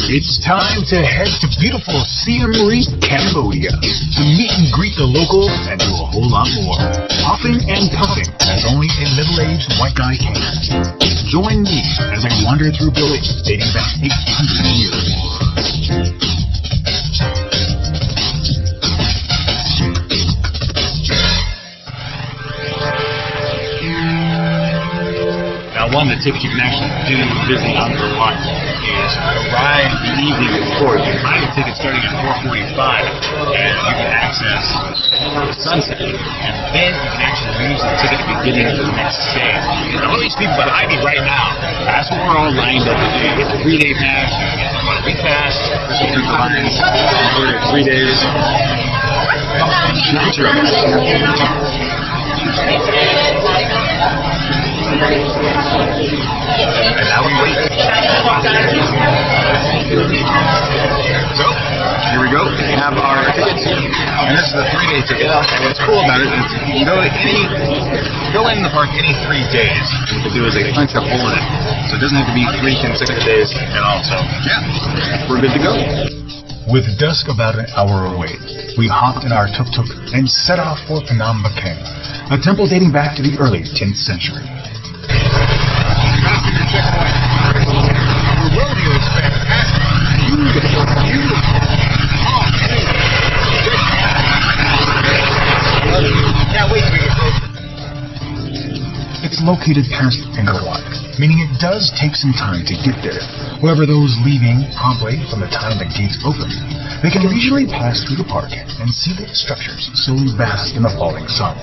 It's time to head to beautiful Siem Reap, Cambodia, to meet and greet the locals and do a whole lot more. Huffing and puffing as only a middle-aged white guy can. Join me as I wander through buildings dating back 800 years. One of the tips you can actually do visiting Angkor Wat is arrive the evening before. You can buy the ticket starting at 4:45, and you can access the sunset. And then you can actually use the ticket at the beginning of the next day. And all these people behind me right now, that's what we're all lined up to do. You get the 3-day pass, you get the 1-week pass, this will the lines, for 3 days. Not true. And now we wait. So, here we go. We have our tickets. And this is the 3-day ticket. And what's cool about it is you can go in the park any 3 days. What they do is they punch a hole in it. So it doesn't have to be 3 consecutive days at all. So, yeah, we're good to go. With dusk about an hour away, we hopped in our tuk-tuk and set off for Phnom Penh, a temple dating back to the early 10th century. The rodeo is fantastic. Beautiful, beautiful. Can't wait to get closer. It's located past Angkor Wat, meaning it does take some time to get there. However, those leaving promptly from the time the gates open, they can leisurely pass through the park and see the structures slowly bask in the falling sun.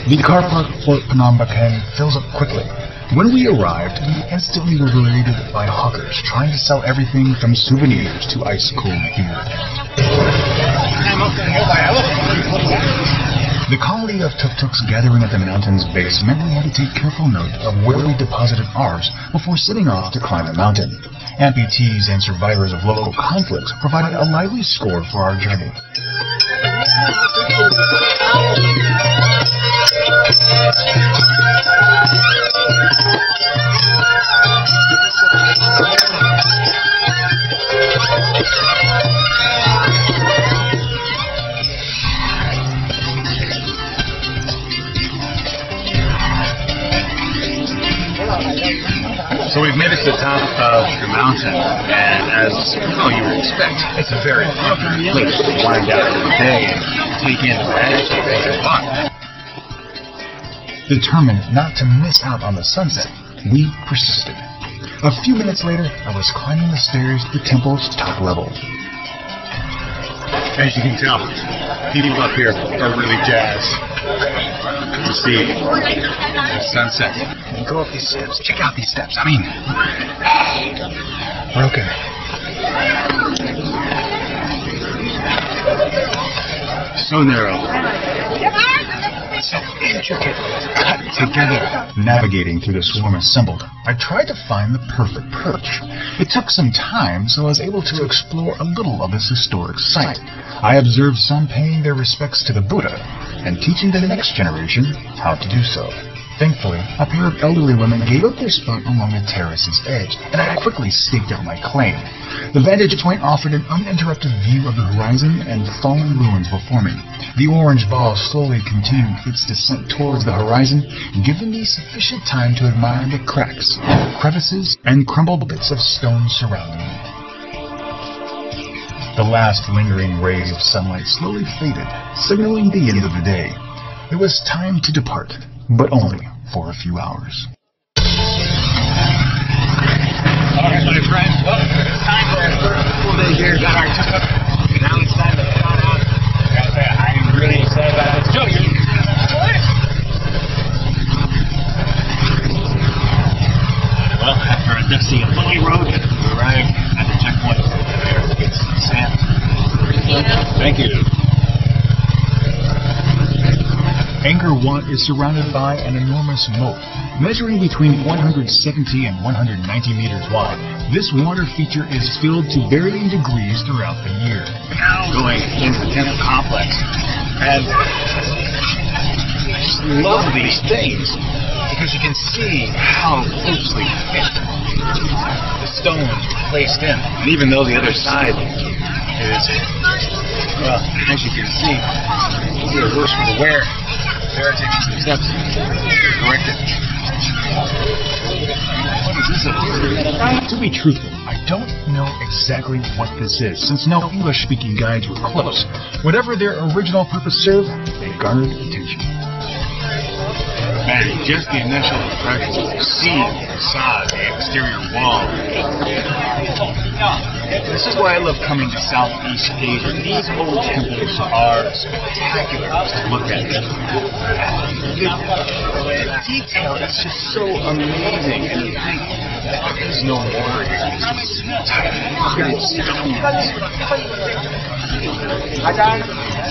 The car park for Phnom Penh fills up quickly. When we arrived, we instantly were greeted by hawkers trying to sell everything from souvenirs to ice-cold beer. The colony of tuk-tuks gathering at the mountain's base meant we had to take careful note of where we deposited ours before setting off to climb the mountain. Amputees and survivors of local conflicts provided a lively score for our journey. So we've made it to the top of the mountain, and as you would expect, it's a very popular place to wind down for the day and take in the majesty of Angkor Wat. Determined not to miss out on the sunset, we persisted. A few minutes later, I was climbing the stairs to the temple's top level. As you can tell, people up here are really jazzed to see the sunset. And go up these steps. Check out these steps. I mean, broken. So narrow. So intricately cut together. Navigating through the swarm assembled, I tried to find the perfect perch. It took some time, so I was able to explore a little of this historic site. I observed some paying their respects to the Buddha and teaching the next generation how to do so. Thankfully, a pair of elderly women gave up their spot along the terrace's edge, and I quickly staked out my claim. The vantage point offered an uninterrupted view of the horizon and fallen ruins before me. The orange ball slowly continued its descent towards the horizon, giving me sufficient time to admire the cracks, crevices, and crumbled bits of stone surrounding me. The last lingering rays of sunlight slowly faded, signaling the end of the day. It was time to depart, but only for a few hours. Alright, my friends, well, it's time for our first full day here. Got our tuk-tuk. Now it's time to head on out. I gotta say, I'm really excited about this. Joe, you're well, after a dusty and lonely road, we arrived at the checkpoint. It's Sam. Thank you. Angkor Wat is surrounded by an enormous moat, measuring between 170 and 190 meters wide. This water feature is filled to varying degrees throughout the year. Now going into the temple complex, and I just love these things because you can see how closely fit the stones were placed in. And even though the other side is, well, as you can see, it's worse for the wear, they are taking some steps to correct it. What is this about? To be truthful, I don't know exactly what this is, since no English-speaking guides were close. Whatever their original purpose served, they garnered attention. Man, just the initial impression of seeing the facade, the exterior wall. This is why I love coming to Southeast Asia. These old temples are spectacular to look at. The detail is just so amazing, and you think there is no mortar here. It's just tight stones.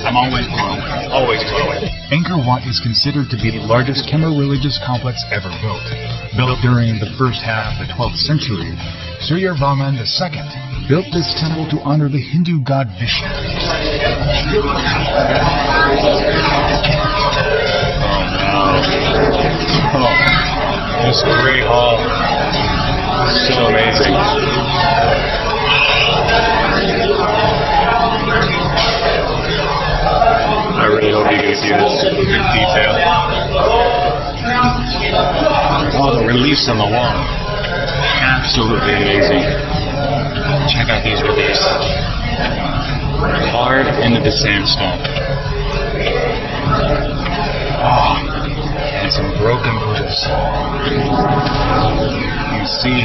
I'm always blown away. Always blown away. Angkor Wat is considered to be the largest Khmer religious complex ever built. Built during the first half of the 12th century, Suryavarman II built this temple to honor the Hindu god Vishnu. Oh wow. Oh, this great hall. So amazing. I really hope you can see this detail. Oh, the reliefs on the wall. Absolutely amazing. Check out these reliefs. Carved into the sandstone. Oh, and some broken Buddhas. You see,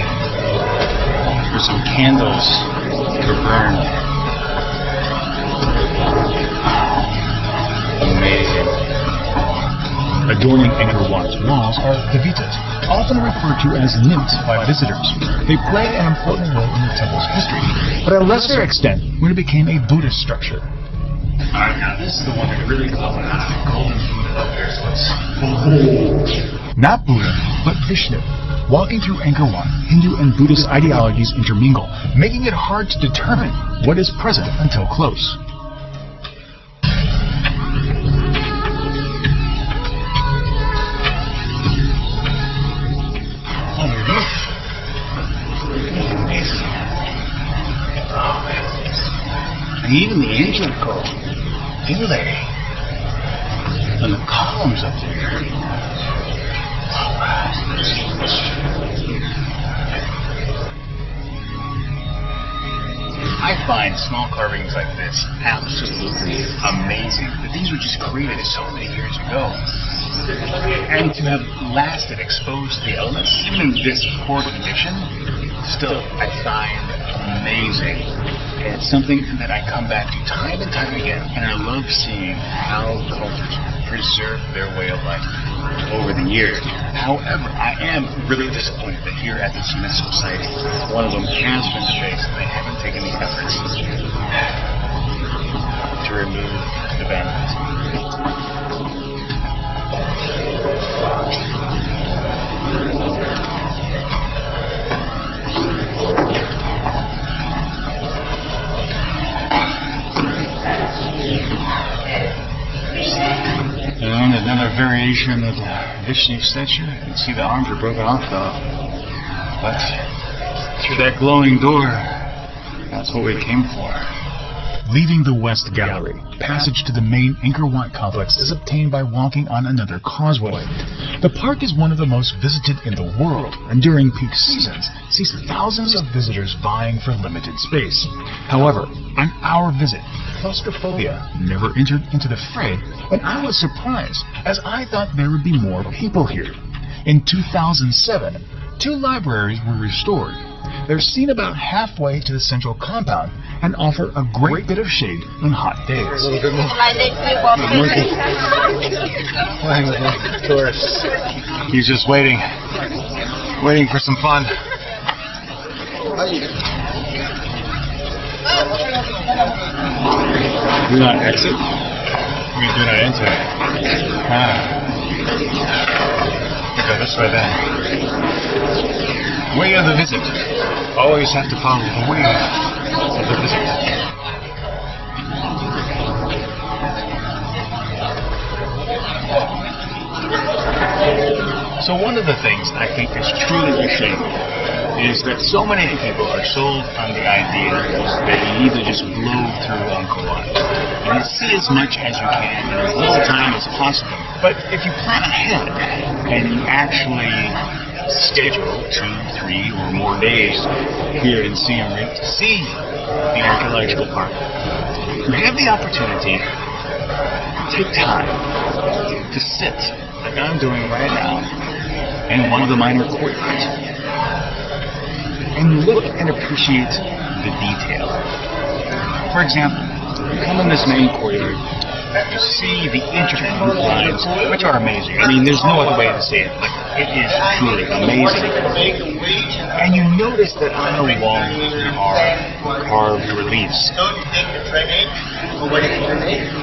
there's some candles that are burned. Amazing. Adorning Angkor Wat's walls are devitas, often referred to as nymphs by visitors. They play an important role in the temple's history, but at a lesser extent when it became a Buddhist structure. Alright, now this is the one that really caught my eye. Golden Buddha up there, so it's not Buddha, but Vishnu. Walking through Angkor Wat, Hindu and Buddhist ideologies intermingle, making it hard to determine what is present until close. And even the Angkor, inlay, and the columns up there. Oh, wow. I find small carvings like this absolutely amazing. But these were just created so many years ago. And to have lasted exposed to the elements, even in this poor condition, still I find amazing. And it's something that I come back to time and time again. And I love seeing how cultures preserve their way of life over the years. However, I am really disappointed that here at this UNESCO site, one of them has been defaced and they haven't taken the efforts to remove the vandalism. And another variation of the Vishnu statue. You can see the arms are broken off though. But through that glowing door, that's what we came for. Leaving the West Gallery, passage to the main Angkor Wat complex is obtained by walking on another causeway. The park is one of the most visited in the world, and during peak seasons, sees thousands of visitors vying for limited space. However, on our visit, claustrophobia never entered into the fray, and I was surprised, as I thought there would be more people here. In 2007, 2 libraries were restored. They're seen about halfway to the central compound and offer a great bit of shade on hot days. A little bit more. Playing with the tourists. He's just waiting for some fun. Do not exit. I mean, do not enter. We go this way then. Way of the visit. Always have to follow the way of the visit. So one of the things I think is truly a shame is that so many people are sold on the idea that you need to just blow through Angkor and see as much as you can in as little time as possible. But if you plan ahead and you actually schedule 2, 3, or more days here in Siem Reap to see the archaeological park, you have the opportunity to take time to sit, like I'm doing right now, in one of the minor courtyards and look and appreciate the detail. For example, you come in this main courtyard, you see the intricate roof lines, which are amazing. I mean, there's no other way to say it, but it is truly amazing. And you notice that on the wall there are carved reliefs.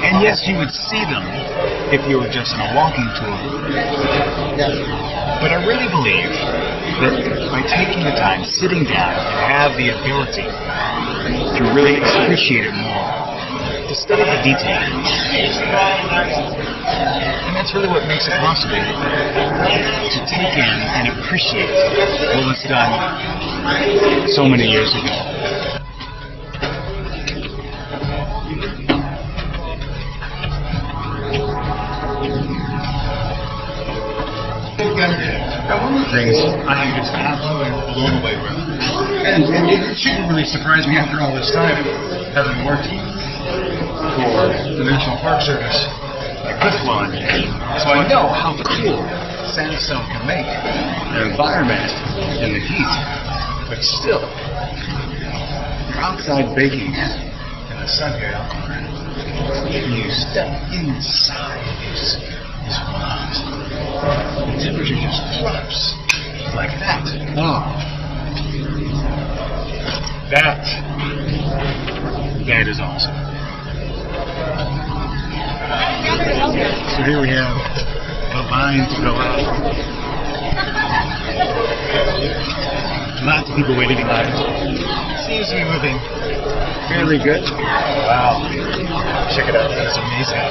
And yes, you would see them if you were just on a walking tour. But I really believe that by taking the time, sitting down, and have the ability to really appreciate it more, to study the details. And that's really what makes it possible to take in and appreciate what was done so many years ago. One of the things I am just absolutely blown away with, and it shouldn't really surprise me after all this time, having worked for the National Park Service, like this one, so I know how cool sandstone can make an environment in the heat. But still, you're outside baking in the sun here, and you step inside these rocks. The temperature just drops like that. Oh, that is awesome. So here we have the line to go out. Lots of people waiting in line. Seems to be moving fairly good. Wow. Check it out. That's amazing.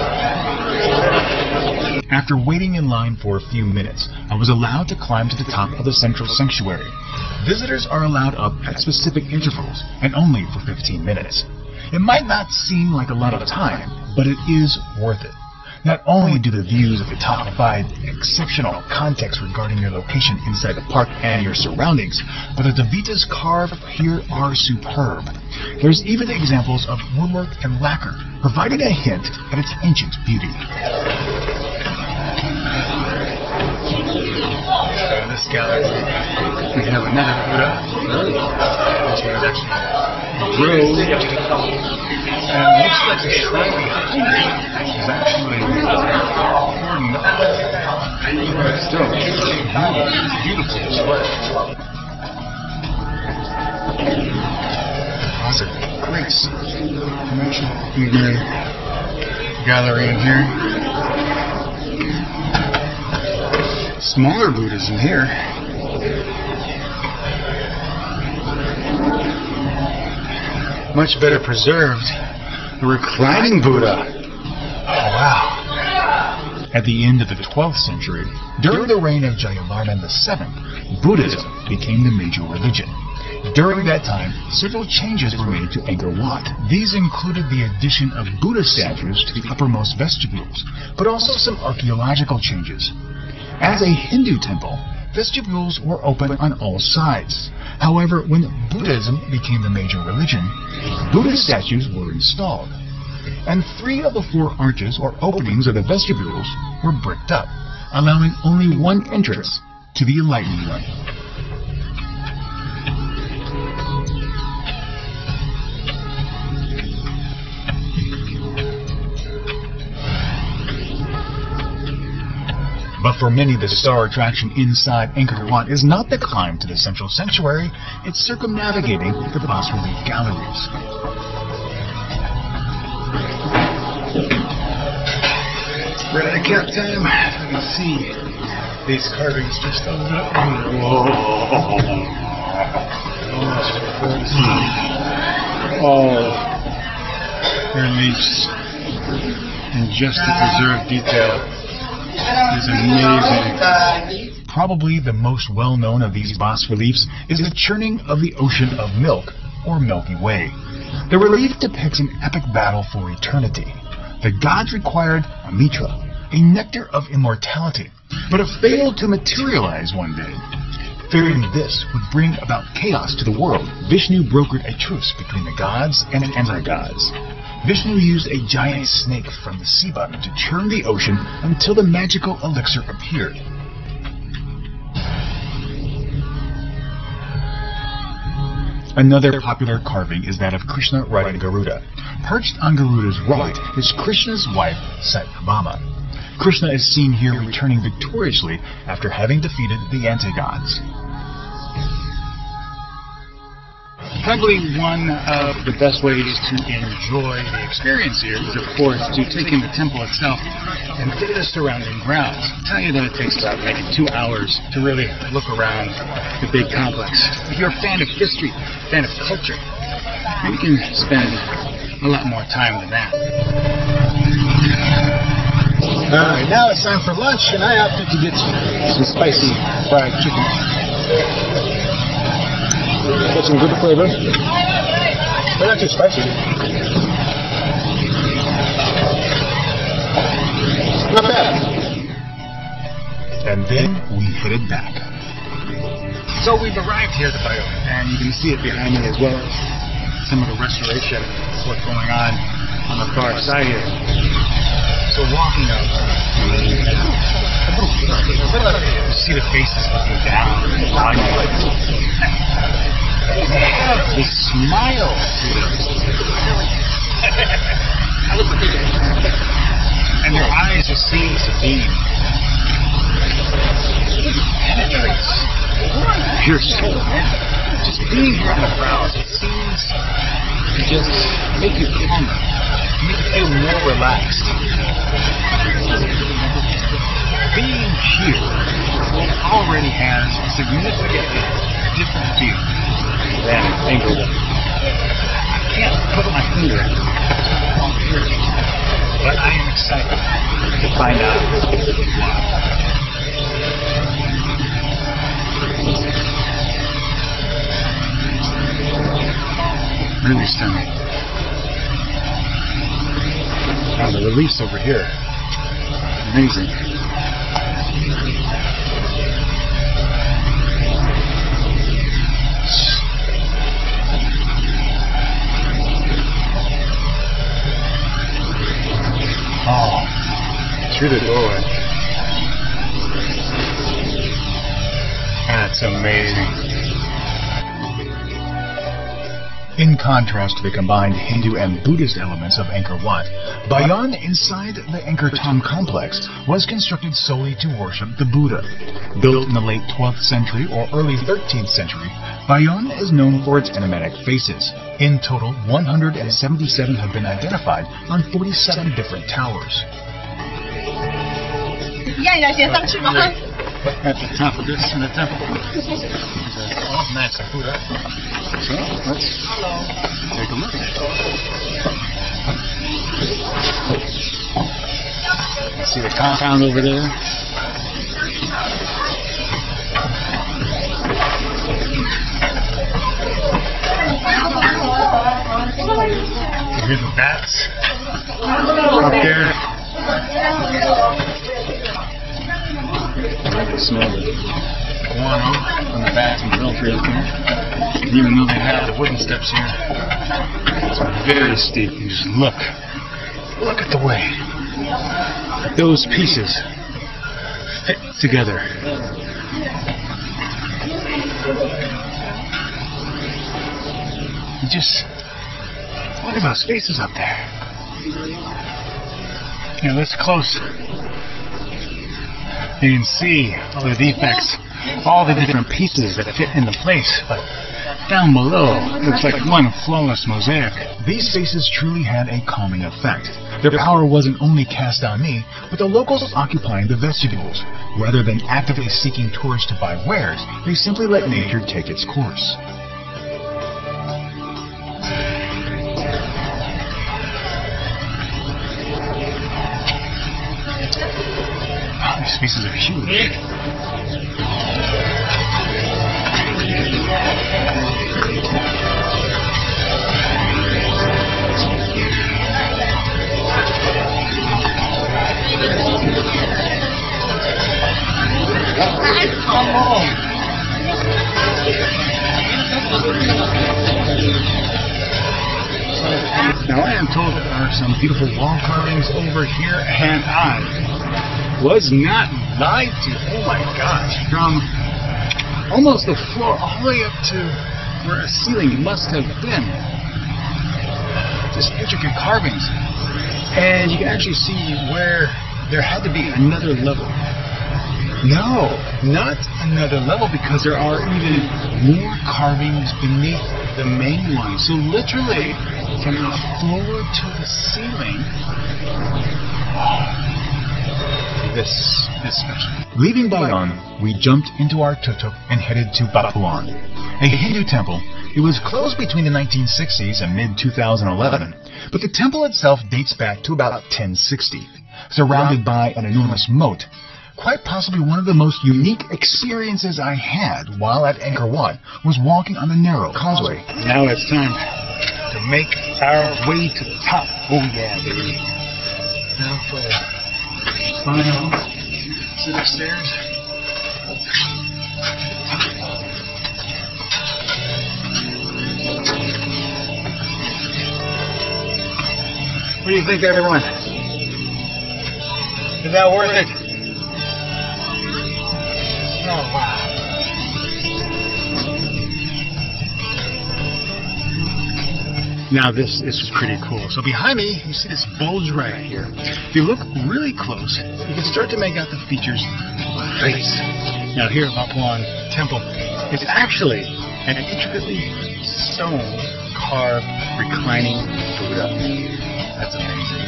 After waiting in line for a few minutes, I was allowed to climb to the top of the central sanctuary. Visitors are allowed up at specific intervals and only for 15 minutes. It might not seem like a lot of time, but it is worth it. Not only do the views at the top provide exceptional context regarding your location inside the park and your surroundings, but the Davitas carved here are superb. There's even examples of woodwork and lacquer, providing a hint at its ancient beauty. So in this gallery, we have another Buddha. This one is actually a road, and it looks like the shrine behind it is actually cordoned up. But still, beautiful display. Lots of great information in the gallery in here. Smaller Buddhas in here. Much better preserved. The reclining Buddha. Oh, wow. At the end of the 12th century, during the reign of Jayavarman VII, Buddhism became the major religion. During that time, several changes were made to Angkor Wat. These included the addition of Buddha statues to the uppermost vestibules, but also some archaeological changes. As a Hindu temple, vestibules were open on all sides. However, when Buddhism became the major religion, Buddha statues were installed, and 3 of the 4 arches or openings of the vestibules were bricked up, allowing only one entrance to the enlightened room. But for many, the star attraction inside Angkor Wat is not the climb to the central sanctuary, it's circumnavigating the bas-relief galleries. We're at a cap time. You can see these carvings just a little bit. Whoa! All reliefs and just the preserved detail is amazing. Probably the most well-known of these bas-reliefs is the churning of the Ocean of Milk, or Milky Way. The relief depicts an epic battle for eternity. The gods required a mitra, a nectar of immortality, but it failed to materialize one day. Fearing this would bring about chaos to the world, Vishnu brokered a truce between the gods and anti-gods. Vishnu used a giant snake from the sea bottom to churn the ocean until the magical elixir appeared. Another popular carving is that of Krishna riding Garuda. Perched on Garuda's right is Krishna's wife, Satyabhama. Krishna is seen here returning victoriously after having defeated the anti-gods. Probably one of the best ways to enjoy the experience here is, of course, to take in the temple itself and see the surrounding grounds. I'll tell you that it takes about maybe 2 hours to really look around the big complex. If you're a fan of history, a fan of culture, you can spend a lot more time than that. Alright, now it's time for lunch, and I opted to get some spicy fried chicken. Got some good flavor, but not too spicy. Not bad. And then we headed back. So we've arrived here at the bio, and you can see it behind me as well. Some of the restoration of what's going on the far side here. So walking up, you see the faces looking down on you. They have this smile to them. And their eyes just seem to beam. It penetrates your soul. Just being here in the crowd, it seems to just make you calmer, make you feel more relaxed. Being here already has a significantly different feel than Angkor. I can't put my finger on it, but I am excited to find out why. Really stunning. Now the reliefs over here, amazing. Oh, through the doorway. That's amazing. In contrast to the combined Hindu and Buddhist elements of Angkor Wat, Bayon inside the Angkor Thom complex was constructed solely to worship the Buddha. Built in the late 12th century or early 13th century, Bayon is known for its enigmatic faces. In total, 177 have been identified on 47 different towers. At the top of this in the temple. Oh, nice Buddha. So let's take a look. You see the compound over there? You hear the bats up there? I can smell the guano from the bats and belfry up there. And even though they have the wooden steps here, it's very steep. You just look at the way that those pieces fit together. You just look at those faces up there. You know, this close, you can see all the defects, all the different pieces that fit into place, but down below, it looks like one flawless mosaic. These faces truly had a calming effect. Their power wasn't only cast on me, but the locals occupying the vestibules. Rather than actively seeking tourists to buy wares, they simply let nature take its course. Wow, these pieces are huge. Now I am told there are some beautiful wall carvings over here, and I was not lied to. Oh my gosh. From almost the floor all the way up to where a ceiling must have been. Just intricate carvings. And you can actually see where there had to be another level. No, not another level, because there are even more carvings beneath the main one. So literally, from the floor to the ceiling, this is special. Leaving Bagan, we jumped into our tuk-tuk and headed to Batuan, a Hindu temple. It was closed between the 1960s and mid-2011, but the temple itself dates back to about 1060, surrounded by an enormous moat. Quite possibly one of the most unique experiences I had while at Angkor Wat was walking on the narrow causeway. Now it's time to make our way to the top. Oh yeah, baby. Now for the final set of stairs. What do you think, everyone? Is that worth it? Oh, wow. Now this is pretty cool. So behind me, you see this bulge right here. If you look really close, you can start to make out the features of a face. Now here at Batuan Temple, it's actually an intricately stone carved reclining Buddha. That's amazing.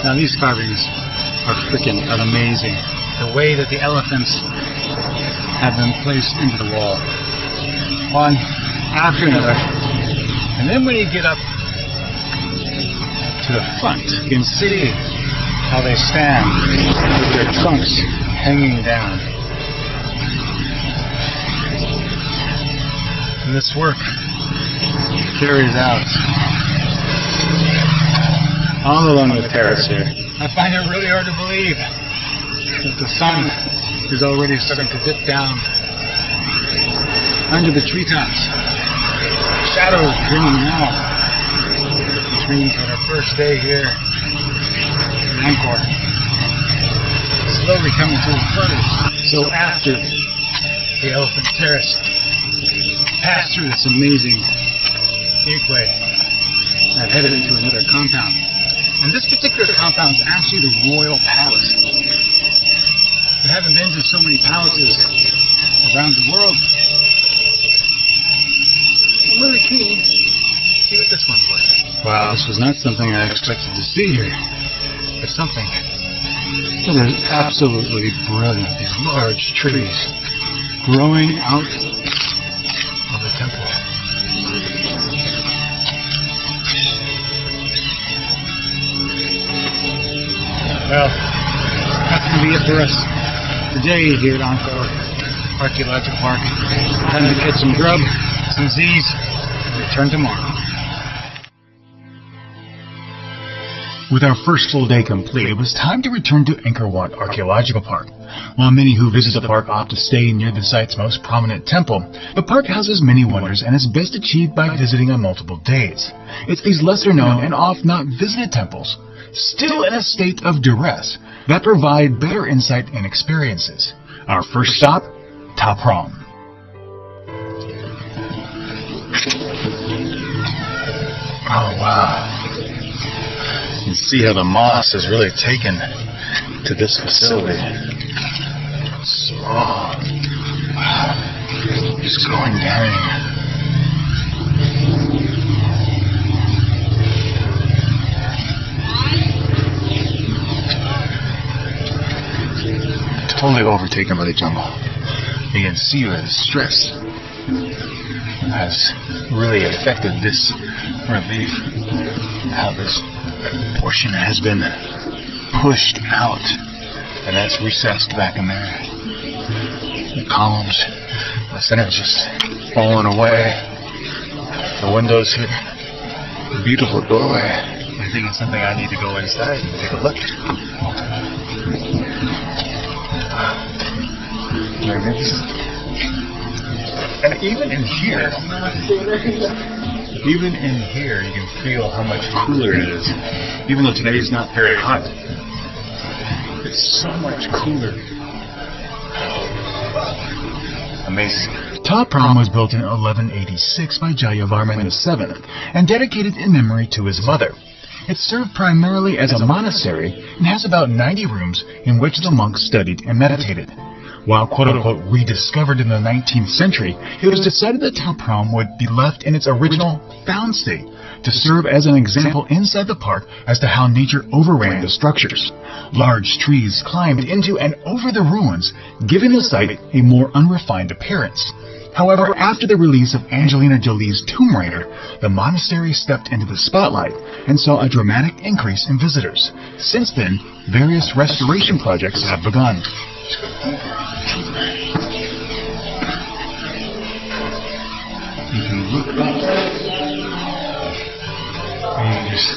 Now these carvings are freaking amazing. The way that the elephants have been placed into the wall, one after another. And then when you get up to the front, you can see how they stand with their trunks hanging down. And this work carries out all along the terrace here. I find it really hard to believe that the sun is already starting to dip down under the treetops. Shadows bringing out, which means that our first day here in Angkor is slowly coming to a close. So after the Elephant Terrace, passed through this amazing gateway, I've headed into another compound. And this particular compound is actually the Royal Palace. I haven't been to so many palaces around the world. I'm really keen to see what this one's like. Wow, this was not something I expected to see here. It's something that is absolutely brilliant. These large trees growing out of the temple. Well, that's going to be it for us today here at Angkor Archaeological Park. Time to get some grub, some Z's, and return tomorrow. With our first full day complete, it was time to return to Angkor Wat Archaeological Park. While many who visit the park opt to stay near the site's most prominent temple, the park houses many wonders and is best achieved by visiting on multiple days. It's these lesser known and oft not visited temples, still in a state of duress, that provide better insight and experiences. Our first stop, Ta Prohm. Oh wow. You can see how the moss has really taken to this facility. Small. Wow. Just going down. Totally overtaken by the jungle. You can see where the stress has really affected this relief. How this portion has been pushed out, and that's recessed back in there. The columns, the center is just falling away. The windows here, beautiful doorway. I think it's something I need to go inside and take a look. Magnificent. And even in here, you can feel how much cooler it is. Even though today is not very hot, it's so much cooler. Amazing. Tapram was built in 1186 by Jayavarman VII and dedicated in memory to his mother. It served primarily as a monastery and has about 90 rooms in which the monks studied and meditated. While quote-unquote rediscovered in the 19th century, it was decided that Tapram would be left in its original found state to serve as an example inside the park as to how nature overran the structures. Large trees climbed into and over the ruins, giving the site a more unrefined appearance. However, after the release of Angelina Jolie's Tomb Raider, the monastery stepped into the spotlight and saw a dramatic increase in visitors. Since then, various restoration projects have begun. You can look up and you just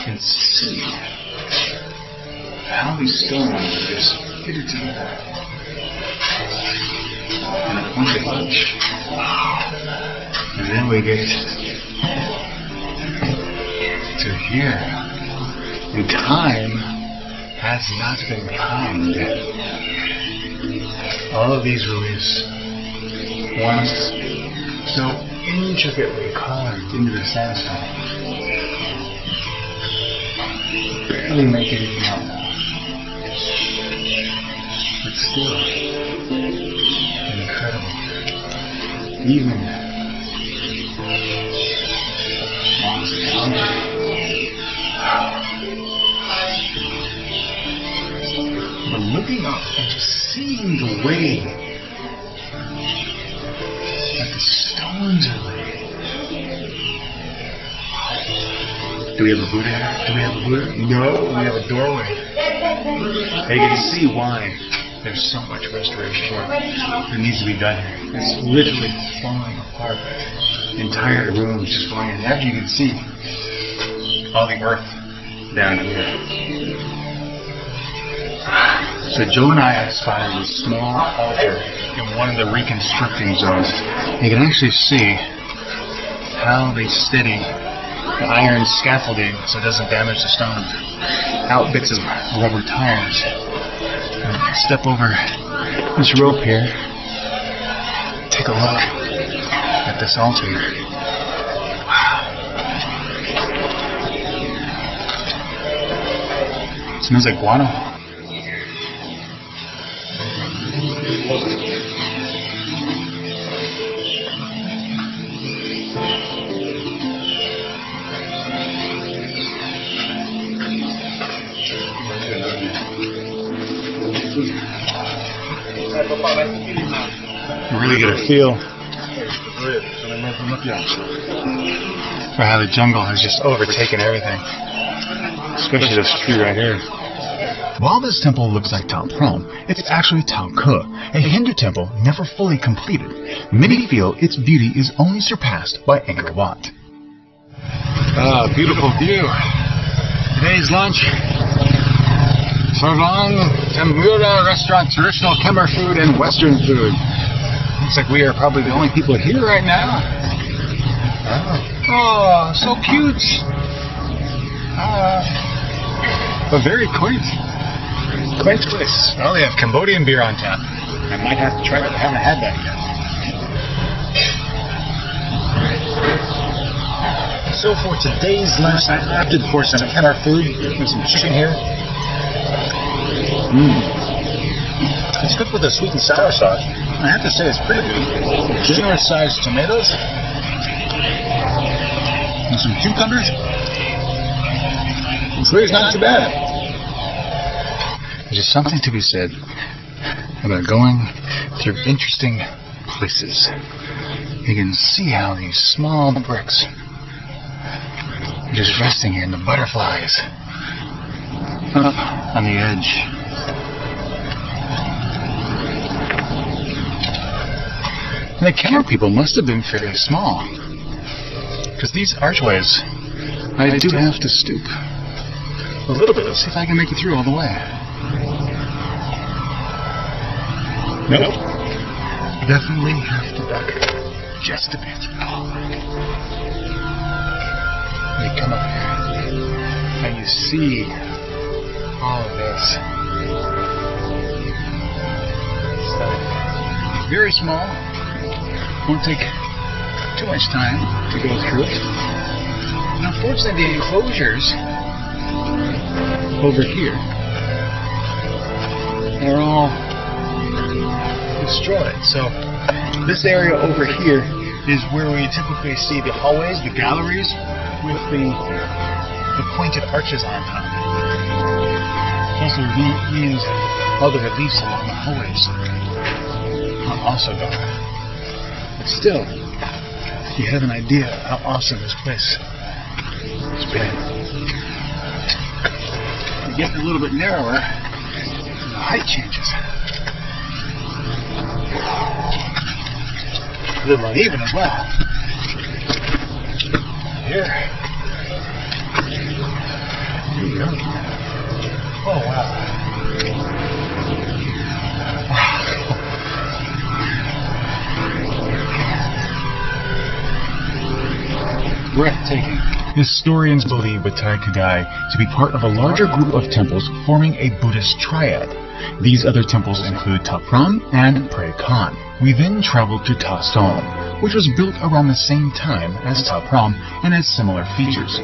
can see how these stones are just fitted together in a pointed arch. And then we get to here. And time has not been kind. All of these reliefs, once so intricately carved into the sandstone, barely make anything out. But still, incredible. Even but looking up and just seeing the way that the stones are laid. Do we have a Buddha here? Do we have a Buddha? No, we have a doorway. You can see why there's so much restoration work that needs to be done here. It's literally falling apart. The entire room is just falling. And as you can see, all the earth down here. So Joe and I have spotted a small altar in one of the reconstructing zones. You can actually see how they steady the iron scaffolding so it doesn't damage the stone. Out bits of rubber tires. And step over this rope here. Take a look at this altar. Wow. It smells like guano. You really get a feel for how the jungle has just overtaken everything, especially this tree right here. While this temple looks like Tapram, it's actually Angkor, a Hindu temple never fully completed. Many feel its beauty is only surpassed by Angkor Wat. Beautiful view. Today's lunch. Sarvang Tambura restaurant, traditional Khmer food and Western food. Looks like we are probably the only people here right now. Oh, so cute. But very quaint. Quaint place. Well, they have Cambodian beer on tap. I might have to try it. I haven't had that yet. So for today's lunch, I opted for some Khmer food. There's some chicken here. It's cooked with a sweet and sour sauce. I have to say it's pretty good. Generous sized tomatoes. And some cucumbers. It's really not too bad. There's just something to be said about going through interesting places. You can see how these small bricks are just resting here, and the butterflies up on the edge. And the Khmer people must have been fairly small, because these archways, I do have to stoop a little bit. Let's see if I can make it through all the way. Nope. Definitely have to duck just a bit. You come up here and you see all of this. So, very small. Won't take too much time to go through it. And unfortunately, the enclosures over here are all destroyed. So this area over here is where we typically see the hallways, the galleries, with the pointed arches on top. It also means all the reliefs along the hallways are also gone. But still, you have an idea of how awesome this place has been. It gets a little bit narrower, and the height changes. A little uneven as well. Here you go. Oh wow. Breathtaking. Historians believe Batai Kadai to be part of a larger group of temples forming a Buddhist triad. These other temples include Ta Prohm and Pre Khan. We then traveled to Ta Son, which was built around the same time as Ta Prohm and has similar features.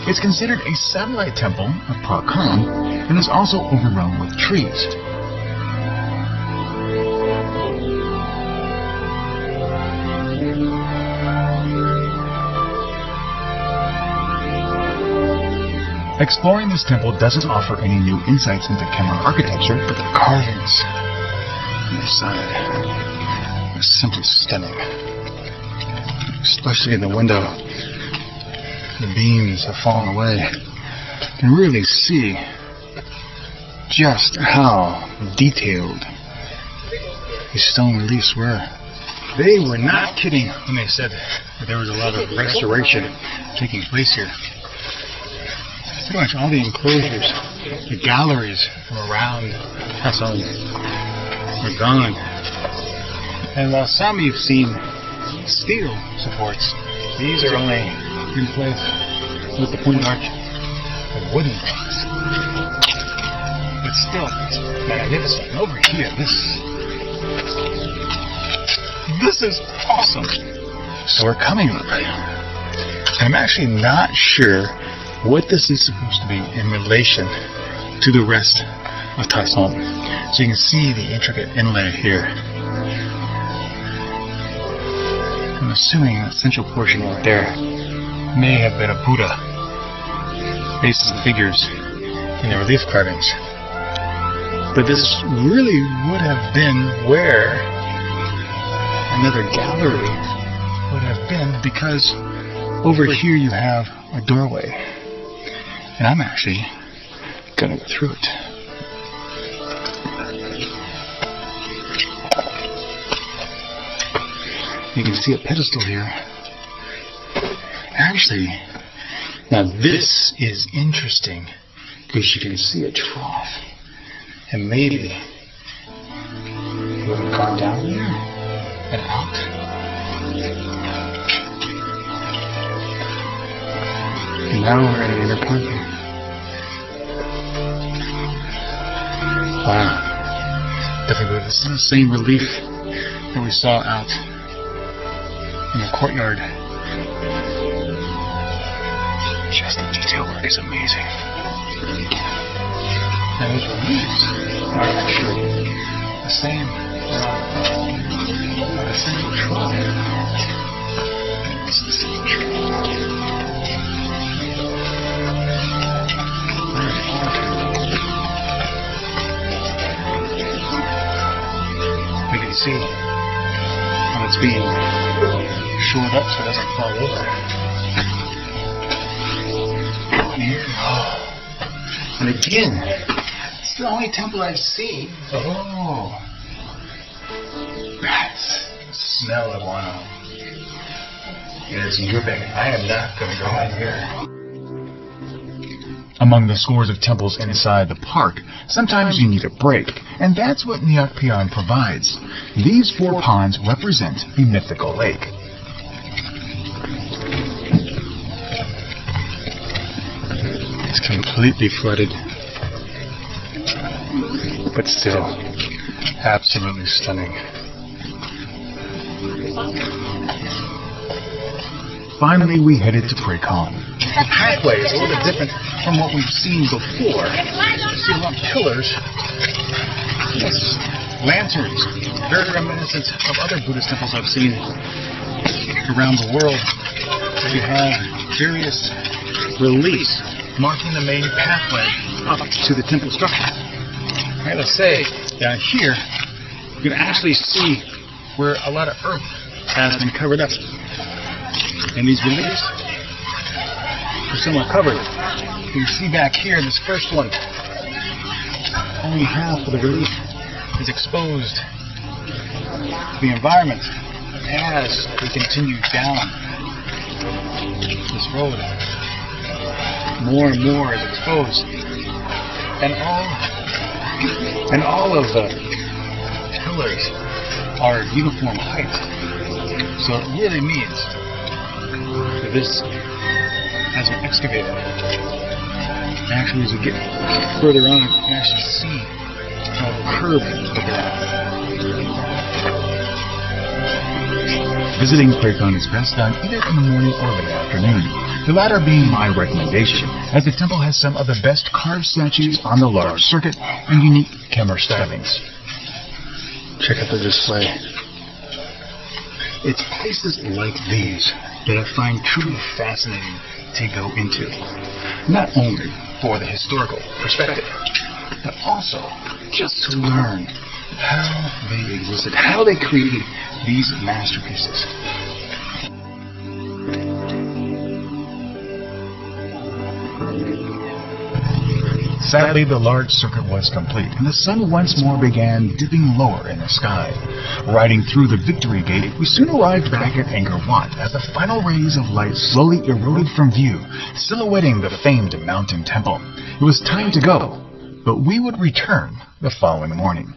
It's considered a satellite temple of Pa Khan and is also overrun with trees. Exploring this temple doesn't offer any new insights into Khmer architecture, but the carvings on the side are simply stunning. Especially in the window. The beams have fallen away. You can really see just how detailed these stone reliefs were. They were not kidding when they said that there was a lot of restoration taking place here. Pretty much all the enclosures, the galleries from around Tasson are gone. And while some you've seen steel supports, these are only in place with the pointed arch of wooden blocks. But still, it's magnificent. And over here, this is awesome. So we're coming up. I'm actually not sure what this is supposed to be in relation to the rest of Tasson. So you can see the intricate inlay here. I'm assuming that central portion right there may have been a Buddha based on the figures in the relief carvings. But this really would have been where another gallery would have been, because over here you have a doorway. And I'm actually going to go through it. You can see a pedestal here. Actually, now this is interesting because you can see a trough. And maybe it would have gone down there and out. And now we're in an inner parking. Wow. Definitely, this is the same relief that we saw out in the courtyard. Just the detail work is amazing. And those reliefs are actually the same trough. It's the same trough. We can see how it's being shored up so it doesn't fall over. And again, it's the only temple I've seen. Oh, that's the smell of guano. It is dripping. I am not going to go in here. Among the scores of temples inside the park, sometimes you need a break, and that's what Nyok Pion provides. These 4 ponds represent a mythical lake. It's completely flooded, but still absolutely stunning. Finally, we headed to Prekon. The pathway is a little bit different from what we've seen before. You see a lot of pillars, yes, lanterns, very reminiscent of other Buddhist temples I've seen around the world. You have various reliefs marking the main pathway up to the temple structure. I gotta say, down here, you can actually see where a lot of earth has been covered up. And these reliefs are somewhat covered. You can see back here, this first one, only half of the relief is exposed to the environment. As we continue down this road, more and more is exposed. And all of the pillars are uniform height. So it really means that this has been excavated. And actually, as we get further on, you can actually see how the curve is around. Visiting Prekon is best done either in the morning or late afternoon, the latter being my recommendation, as the temple has some of the best carved statues on the large circuit and unique camera stylings. Check out the display. It's places like these that I find truly fascinating to go into. Not only for the historical perspective, but also just to learn how they existed, how they created these masterpieces. Sadly, the large circuit was complete, and the sun once more began dipping lower in the sky. Riding through the Victory Gate, we soon arrived back at Angkor Wat as the final rays of light slowly eroded from view, silhouetting the famed mountain temple. It was time to go, but we would return the following morning.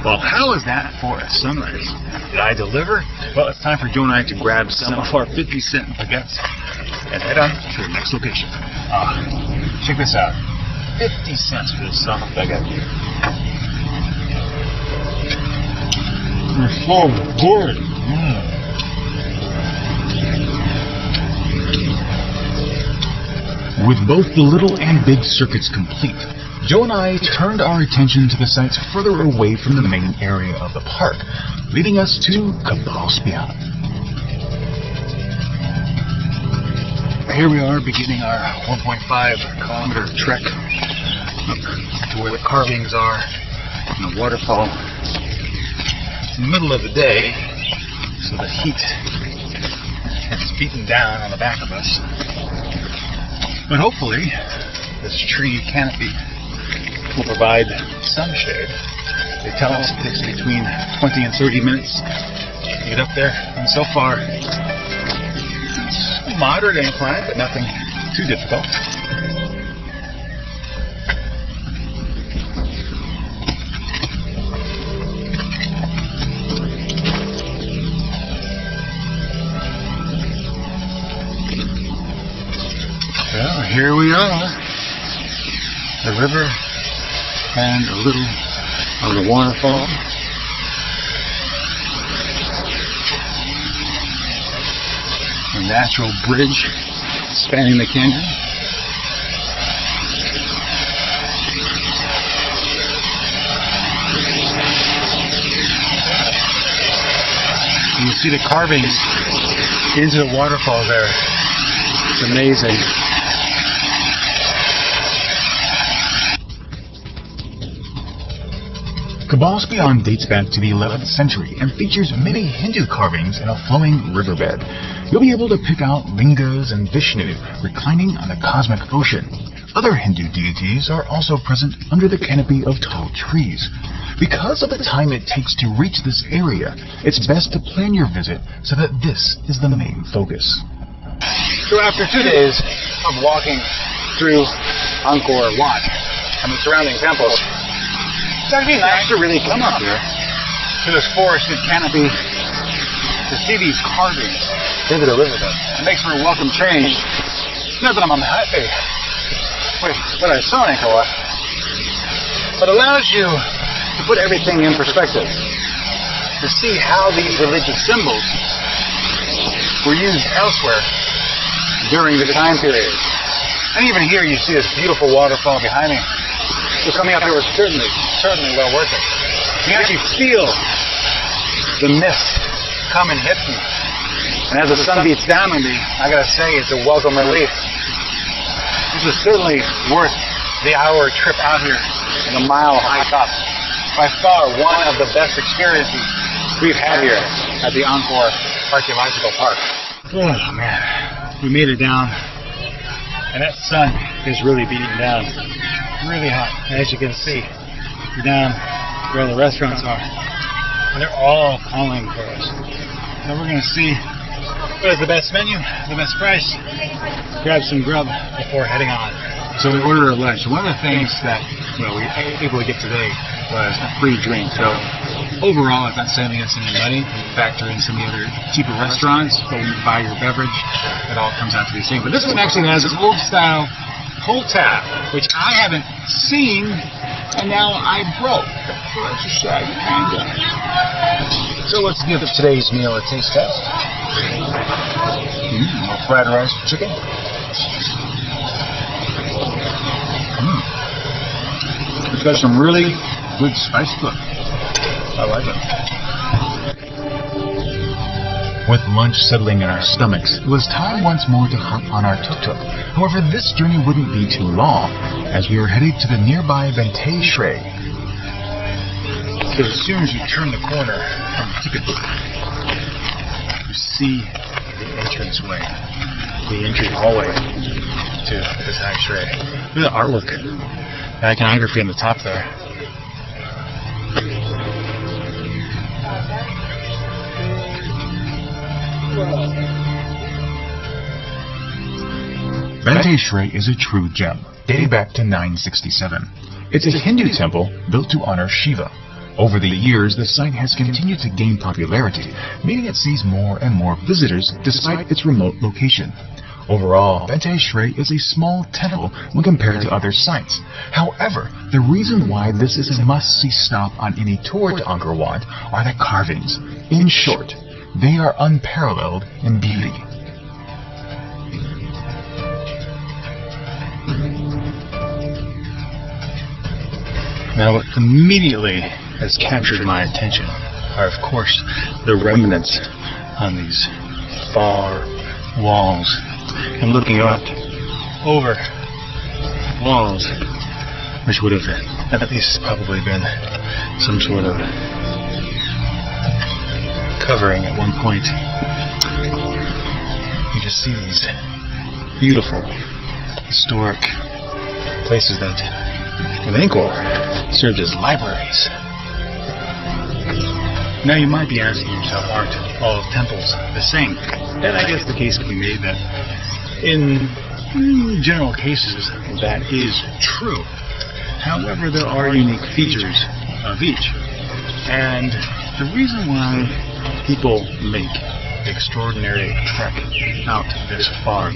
Well, how is that for a sunrise? Did I deliver? Well, it's time for Joe and I to grab some of our 50-cent baguettes and head on to the next location. Check this out. 50 cents for this soft baguette. They're so good. With both the little and big circuits complete, Joe and I turned our attention to the sites further away from the main area of the park, leading us to Kabalspian. Here we are beginning our 1.5-kilometer trek up to where the carvings are and the waterfall. It's in the middle of the day, so the heat is beating down on the back of us. But hopefully, this tree canopy will provide some shade. They tell us it takes between 20 and 30 minutes to get up there, and so far it's moderate incline, but nothing too difficult. Well, here we are. The river and a little of the waterfall. A natural bridge spanning the canyon. You can see the carvings into the waterfall there. It's amazing. Kabal's Beyond dates back to the 11th century and features many Hindu carvings in a flowing riverbed. You'll be able to pick out lingas and Vishnu reclining on the cosmic ocean. Other Hindu deities are also present under the canopy of tall trees. Because of the time it takes to reach this area, it's best to plan your visit so that this is the main focus. So after 2 days of walking through Angkor Wat and the surrounding temples, it's actually nice to really come up here to this forested canopy to see these carvings into the riverbed. It makes for a welcome change. Not that I'm unhappy with what I saw in Angkor Wat, but allows you to put everything in perspective, to see how these religious symbols were used elsewhere during the time period. And even here you see this beautiful waterfall behind me. So coming up here was certainly well worth it. You can actually feel the mist come and hit me. And as the sun beats down on me, I gotta say it's a welcome relief. This is certainly worth the hour trip out here and the mile hike up. By far one of the best experiences we've had here at the Angkor Archaeological Park. Oh man, we made it down, and that sun is really beating down. Really hot. As you can see, we're down where the restaurants are, and they're all calling for us. Now we're going to see what is the best menu, the best price, grab some grub before heading on. So we ordered our lunch. One of the things that we were able to get today was a free drink. So overall, it's not saving us any money. We factor in some of the other cheaper restaurants, but when you buy your beverage, it all comes out to be the same. But this one actually has an old-style pull tab, which I haven't seen, and now I broke. So that's a shaggy panda. So let's give today's meal a taste test. More fried rice and chicken. It's got some really good spice to it. I like it. With lunch settling in our stomachs, it was time once more to hop on our tuk-tuk. However, this journey wouldn't be too long, as we were headed to the nearby Bente Shrey. So as soon as you turn the corner from the ticket booth, you see the entranceway, the entry hallway to this high Shrey. Look at the artwork, the iconography on the top there. Bente Shrey is a true gem, dating back to 967. It's a Hindu temple built to honor Shiva. Over the years, the site has continued to gain popularity, meaning it sees more and more visitors despite its remote location. Overall, Bente Shrey is a small temple when compared to other sites. However, the reason why this is a must-see stop on any tour to Angkor Wat are the carvings. In short, they are unparalleled in beauty. Now, what immediately has captured my attention are, of course, the remnants on these far walls. And looking up over walls, which would have at least probably been some sort of covering at one point. You just see these beautiful, historic places that in Angkor served as libraries. Now you might be asking yourself, aren't all temples the same? And I guess the case can be made that in general cases that is true. However, there are unique features of each. And the reason why people make the extraordinary trek out this far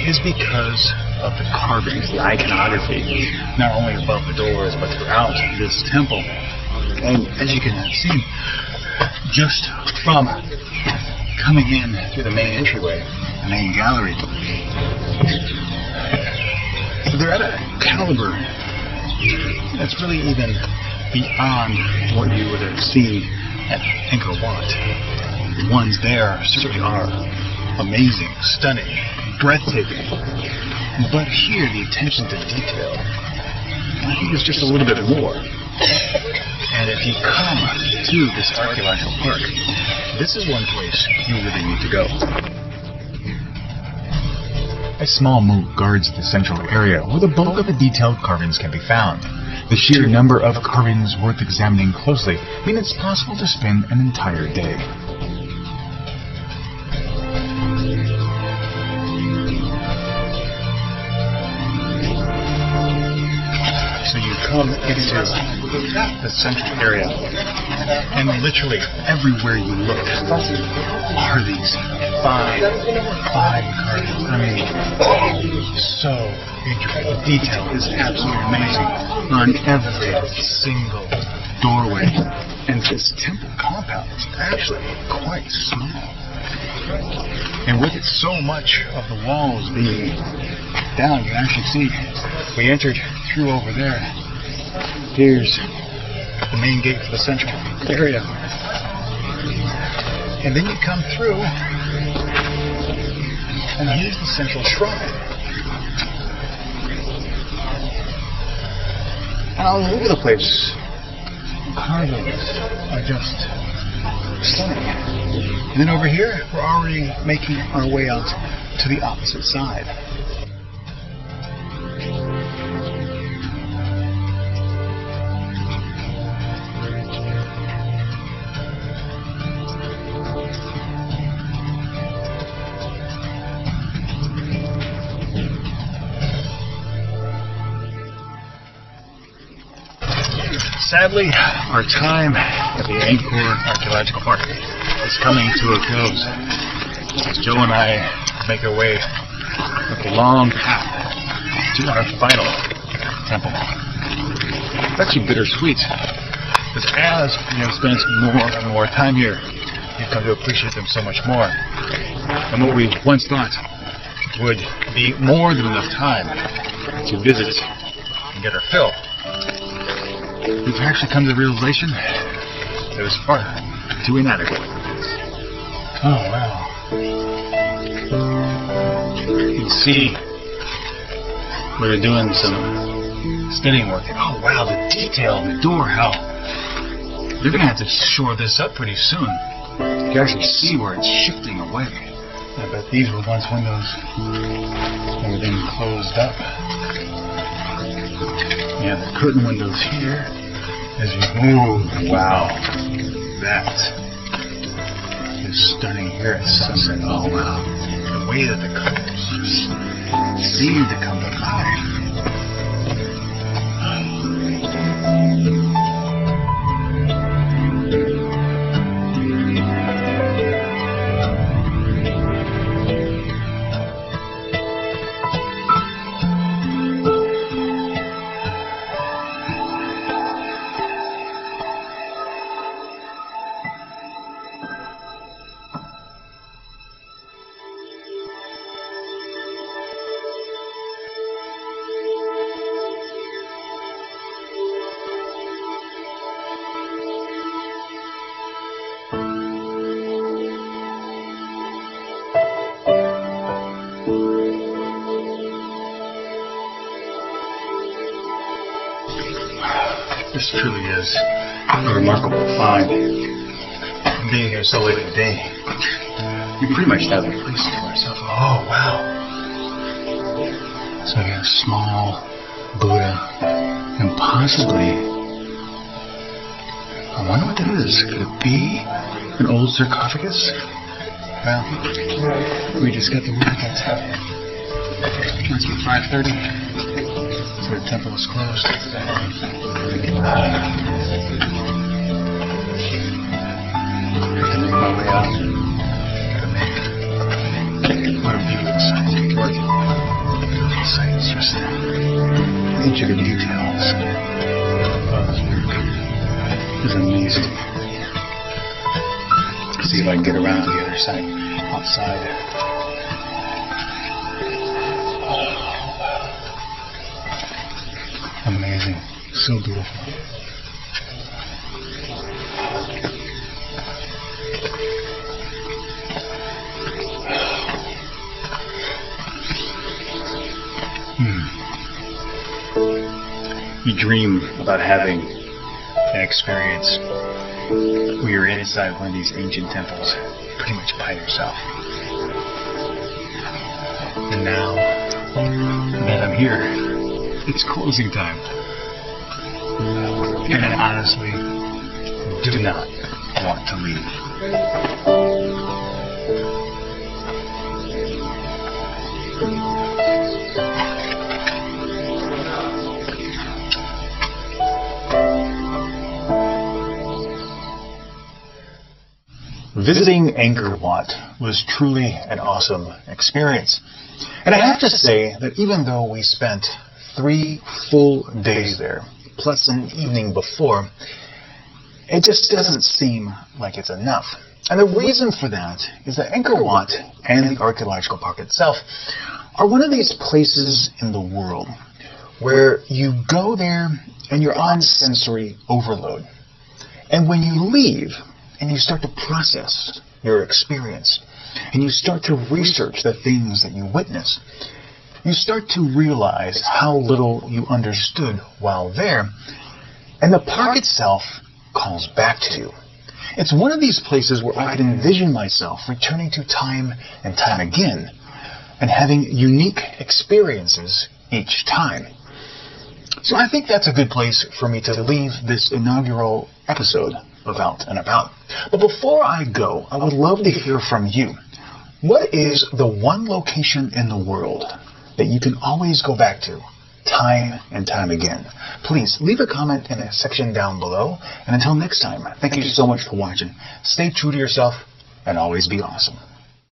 is because of the carvings, the iconography, not only above the doors but throughout this temple. And as you can see, just from coming in through the main entryway, the main gallery, they're at a caliber that's really even beyond what you would have seen at Angkor Wat. The ones there certainly are amazing, stunning, breathtaking. But here, the attention to detail, I think, is just a little bit more. And And if you come to this archaeological park, this is one place you really need to go. A small moat guards the central area where the bulk of the detailed carvings can be found. The sheer number of carvings worth examining closely mean it's possible to spend an entire day. So you come into the central area, and literally everywhere you look are these fine carvings. I mean, so intricate. The detail is absolutely amazing on every single doorway. And this temple compound is actually quite small. And with so much of the walls being down, you actually see we entered through over there. Here's the main gate for the central area. And then you come through, and here's the central shrine. And all over the place, carvings are just stunning. And then over here, we're already making our way out to the opposite side. Sadly, our time at the Angkor Archaeological Park is coming to a close as Joe and I make our way up the long path to our final temple. It's actually bittersweet, because as you have spent more and more time here, you've come to appreciate them so much more. And what we once thought would be more than enough time to visit and get our fill, we've actually come to the realization that it was far too inadequate. Oh, wow. You can see where they're doing some steadying work. Oh, wow, the detail of the door, how they're going to have to shore this up pretty soon. You can actually see where it's shifting away. I bet these were once windows that were then closed up. Yeah, the curtain windows here. As you move, wow, that is stunning here at sunset. Oh wow, the way that the colors just seem to come to life. This truly is a remarkable find. Being here so late in the day, we pretty much have the place to ourselves. Oh, wow. So we have a small Buddha, and possibly, I wonder what that is. Could it be an old sarcophagus? Well, we just got the word that it's 5:30. So the temple is closed. I have to make my way out. What a beautiful sight. What a beautiful sight. It's just intricate details. Oh, this work is amazing. See if I can get around to the other side, outside. Amazing. So beautiful. You dream about having an experience where you're inside one of these ancient temples pretty much by yourself. And now that I'm here, it's closing time. And I honestly do not want to leave. Visiting Angkor Wat was truly an awesome experience. And I have to say that even though we spent 3 full days there, plus an evening before, it just doesn't seem like it's enough. And the reason for that is that Angkor Wat and the archaeological park itself are one of these places in the world where you go there and you're on sensory overload. And when you leave and you start to process your experience and you start to research the things that you witness, you start to realize how little you understood while there, and the park itself calls back to you. It's one of these places where I can envision myself returning to time and time again and having unique experiences each time. So I think that's a good place for me to leave this inaugural episode of Out and About. But before I go, I would love to hear from you. What is the one location in the world that you can always go back to time and time again? Please leave a comment in the section down below. And until next time, thank you so much for watching. Stay true to yourself and always be awesome.